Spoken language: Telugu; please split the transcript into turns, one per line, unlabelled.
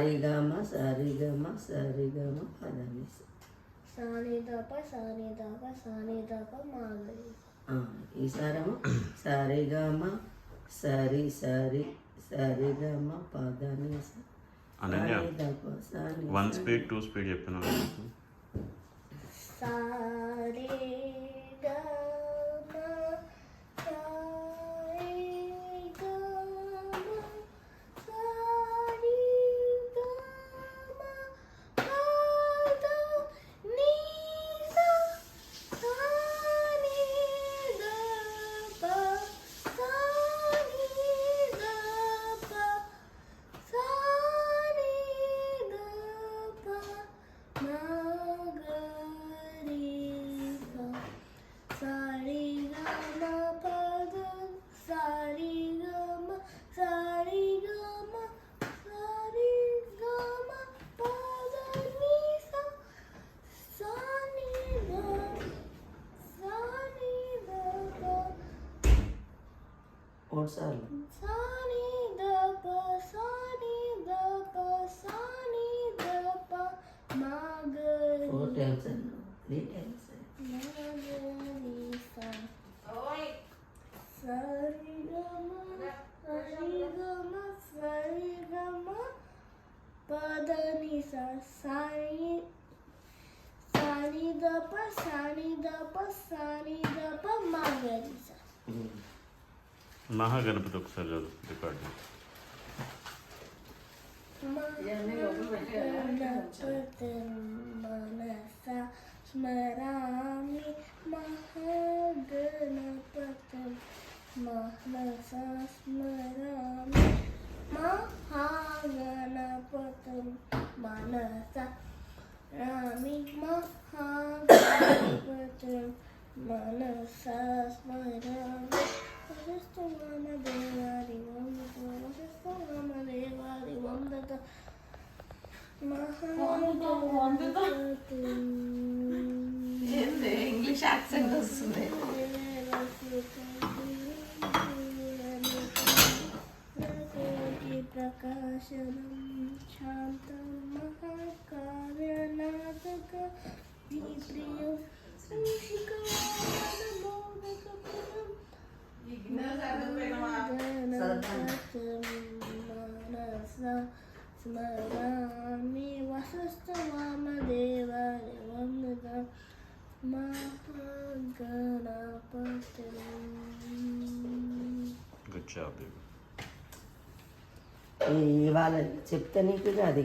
సారిగమ సరిగమ సరిగమ పదని
సానిదప మాగరి.
ఈసారేమో సరిగమ సరి సరి సరిగమ పదని
అనన్య 1 స్పీడ్ 2 స్పీడ్ చెప్పిన
సారే
సార్లు ఫోర్ టైమ్స్ అన్నా 3 టైమ్స్
మహాగణపతి ఒకసారి చదువు రికార్డు.
మనసా స్మరామి మహాగణపతిం మనసా స్మరామి మహాగణపతిం మనసా రామి మహాగణపతిం మనసా స్మరామి దేవాది వందత
ఇంగ్లీష్ యాక్సెంట్ వస్తుంది.
ప్రకాశనం శాంతం మహాకార్యనాథక ప్రియం స్మరామి వసస్తవామదేవాయ వందత మహాగణపతిం.
Good job.
ఇవాళ చెప్తే నీకు అది